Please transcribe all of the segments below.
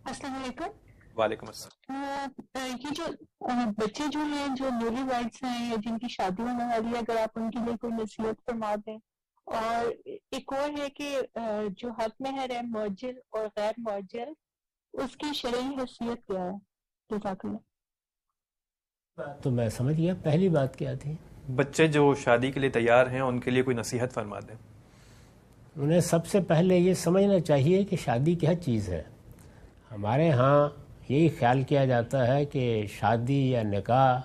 السلام علیکم۔ وعلیکم السلام۔ یہ جو بچے جو ہیں جو نیولی ویڈس ہیں یا جن کی شادی ہونے والی ہے، اگر آپ ان کے لیے کوئی نصیحت فرما دیں۔ اور ایک اور ہے کہ جو حق مہر ہے معجل اور غیر معجل، اس کی شرعی حیثیت کیا ہے؟ جزاک اللہ۔ تو میں سمجھ گیا، پہلی بات کیا تھی؟ بچے جو شادی کے لیے تیار ہیں ان کے لیے کوئی نصیحت فرما دیں۔ انہیں سب سے پہلے یہ سمجھنا چاہیے کہ شادی کیا چیز ہے۔ ہمارے ہاں یہی خیال کیا جاتا ہے کہ شادی یا نکاح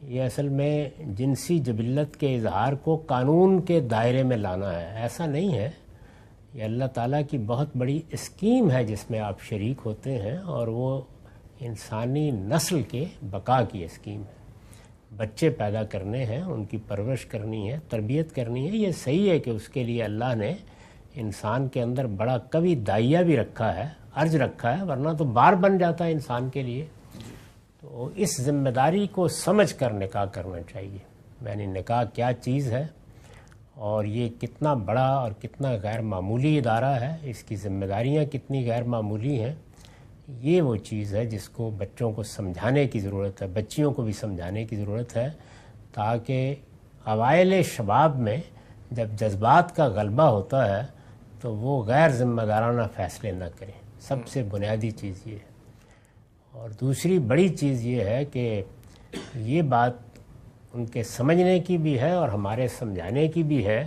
یہ اصل میں جنسی جبلت کے اظہار کو قانون کے دائرے میں لانا ہے۔ ایسا نہیں ہے، یہ اللہ تعالیٰ کی بہت بڑی اسکیم ہے جس میں آپ شریک ہوتے ہیں، اور وہ انسانی نسل کے بقا کی اسکیم ہے۔ بچے پیدا کرنے ہیں، ان کی پرورش کرنی ہے، تربیت کرنی ہے۔ یہ صحیح ہے کہ اس کے لیے اللہ نے انسان کے اندر بڑا قوی داعیہ بھی رکھا ہے، ارج رکھا ہے، ورنہ تو بار بن جاتا ہے انسان کے لیے۔ تو اس ذمہ داری کو سمجھ کر نکاح کرنا چاہیے، یعنی نکاح کیا چیز ہے اور یہ کتنا بڑا اور کتنا غیر معمولی ادارہ ہے، اس کی ذمہ داریاں کتنی غیر معمولی ہیں۔ یہ وہ چیز ہے جس کو بچوں کو سمجھانے کی ضرورت ہے، بچیوں کو بھی سمجھانے کی ضرورت ہے، تاکہ اوائل شباب میں جب جذبات کا غلبہ ہوتا ہے تو وہ غیر ذمہ دارانہ فیصلے نہ کریں۔ سب سے بنیادی چیز یہ ہے۔ اور دوسری بڑی چیز یہ ہے کہ یہ بات ان کے سمجھنے کی بھی ہے اور ہمارے سمجھانے کی بھی ہے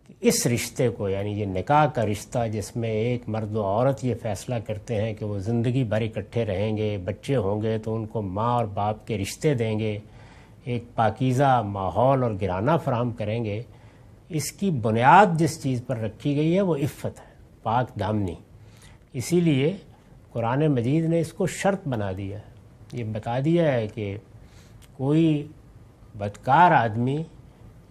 کہ اس رشتے کو، یعنی یہ نکاح کا رشتہ جس میں ایک مرد و عورت یہ فیصلہ کرتے ہیں کہ وہ زندگی بھر اکٹھے رہیں گے، بچے ہوں گے تو ان کو ماں اور باپ کے رشتے دیں گے، ایک پاکیزہ ماحول اور گرانہ فراہم کریں گے، اس کی بنیاد جس چیز پر رکھی گئی ہے وہ عفت ہے، پاک دامنی۔ اسی لیے قرآن مجید نے اس کو شرط بنا دیا ہے، یہ بتا دیا ہے کہ کوئی بدکار آدمی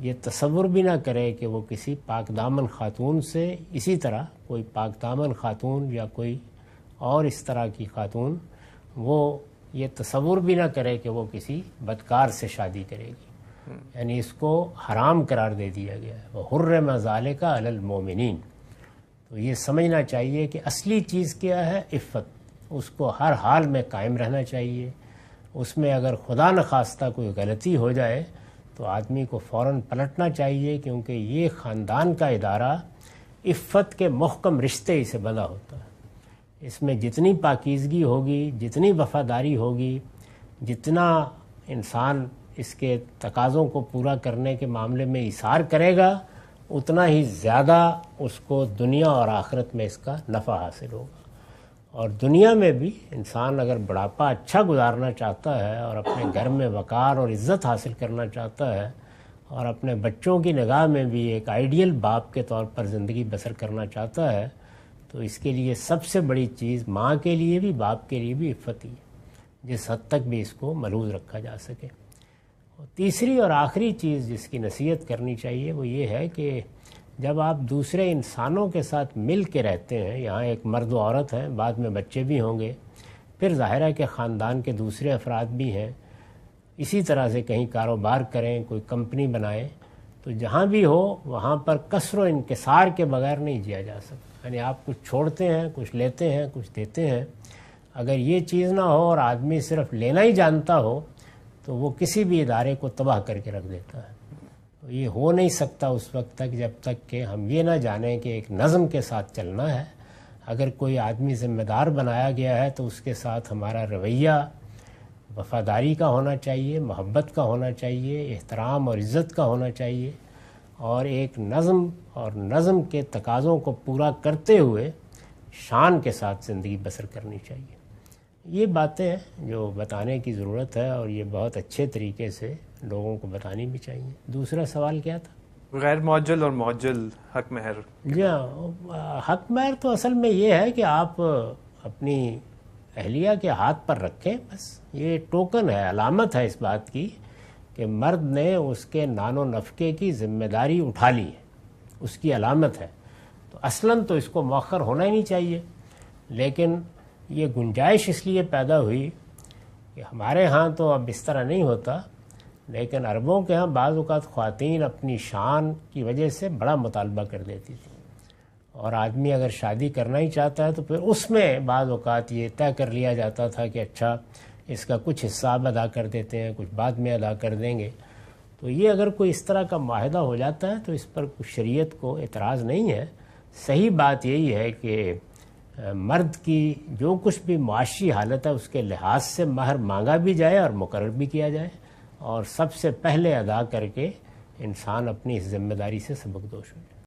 یہ تصور بھی نہ کرے کہ وہ کسی پاک دامن خاتون سے، اسی طرح کوئی پاک دامن خاتون یا کوئی اور اس طرح کی خاتون، وہ یہ تصور بھی نہ کرے کہ وہ کسی بدکار سے شادی کرے گی، یعنی اس کو حرام قرار دے دیا گیا ہے۔ وَحُرِّمَ ذَلِكَ عَلَى الْمُؤْمِنِينَ۔ تو یہ سمجھنا چاہیے کہ اصلی چیز کیا ہے، عفت، اس کو ہر حال میں قائم رہنا چاہیے۔ اس میں اگر خدا نخواستہ کوئی غلطی ہو جائے تو آدمی کو فوراً پلٹنا چاہیے، کیونکہ یہ خاندان کا ادارہ عفت کے محکم رشتے سے بندھا ہوتا ہے۔ اس میں جتنی پاکیزگی ہوگی، جتنی وفاداری ہوگی، جتنا انسان اس کے تقاضوں کو پورا کرنے کے معاملے میں ایثار کرے گا، اتنا ہی زیادہ اس کو دنیا اور آخرت میں اس کا نفع حاصل ہوگا۔ اور دنیا میں بھی انسان اگر بڑھاپا اچھا گزارنا چاہتا ہے اور اپنے گھر میں وقار اور عزت حاصل کرنا چاہتا ہے اور اپنے بچوں کی نگاہ میں بھی ایک آئیڈیل باپ کے طور پر زندگی بسر کرنا چاہتا ہے، تو اس کے لیے سب سے بڑی چیز ماں کے لیے بھی باپ کے لیے بھی عفت ہی ہے، جس حد تک بھی اس کو ملحوظ رکھا جا سکے۔ اور تیسری اور آخری چیز جس کی نصیحت کرنی چاہیے وہ یہ ہے کہ جب آپ دوسرے انسانوں کے ساتھ مل کے رہتے ہیں، یہاں ایک مرد و عورت ہیں، بعد میں بچے بھی ہوں گے، پھر ظاہر ہے کہ خاندان کے دوسرے افراد بھی ہیں، اسی طرح سے کہیں کاروبار کریں، کوئی کمپنی بنائیں، تو جہاں بھی ہو وہاں پر کثر و انکسار کے بغیر نہیں جیا جا سکتا۔ یعنی آپ کچھ چھوڑتے ہیں، کچھ لیتے ہیں، کچھ دیتے ہیں۔ اگر یہ چیز نہ ہو اور آدمی صرف لینا ہی جانتا ہو تو وہ کسی بھی ادارے کو تباہ کر کے رکھ دیتا ہے۔ یہ ہو نہیں سکتا اس وقت تک جب تک کہ ہم یہ نہ جانیں کہ ایک نظم کے ساتھ چلنا ہے۔ اگر کوئی آدمی ذمہ دار بنایا گیا ہے تو اس کے ساتھ ہمارا رویہ وفاداری کا ہونا چاہیے، محبت کا ہونا چاہیے، احترام اور عزت کا ہونا چاہیے، اور ایک نظم اور نظم کے تقاضوں کو پورا کرتے ہوئے شان کے ساتھ زندگی بسر کرنی چاہیے۔ یہ باتیں ہیں جو بتانے کی ضرورت ہے، اور یہ بہت اچھے طریقے سے لوگوں کو بتانی بھی چاہیے۔ دوسرا سوال کیا تھا؟ غیر معجل اور معجل حق مہر۔ جی ہاں، حق مہر تو اصل میں یہ ہے کہ آپ اپنی اہلیہ کے ہاتھ پر رکھیں، بس یہ ٹوکن ہے، علامت ہے اس بات کی کہ مرد نے اس کے نان و نفقے کی ذمہ داری اٹھا لی ہے، اس کی علامت ہے۔ تو اصلاً تو اس کو مؤخر ہونا ہی نہیں چاہیے، لیکن یہ گنجائش اس لیے پیدا ہوئی کہ ہمارے ہاں تو اب اس طرح نہیں ہوتا، لیکن عربوں کے ہاں بعض اوقات خواتین اپنی شان کی وجہ سے بڑا مطالبہ کر دیتی تھی، اور آدمی اگر شادی کرنا ہی چاہتا ہے تو پھر اس میں بعض اوقات یہ طے کر لیا جاتا تھا کہ اچھا اس کا کچھ حصہ اب ادا کر دیتے ہیں، کچھ بعد میں ادا کر دیں گے. تو یہ اگر کوئی اس طرح کا معاہدہ ہو جاتا ہے تو اس پر شریعت کو اعتراض نہیں ہے. صحیح بات یہی ہے کہ مرد کی جو کچھ بھی معاشی حالت ہے اس کے لحاظ سے مہر مانگا بھی جائے اور مقرر بھی کیا جائے، اور سب سے پہلے ادا کر کے انسان اپنی اس ذمہ داری سے سبکدوش ہو جائے.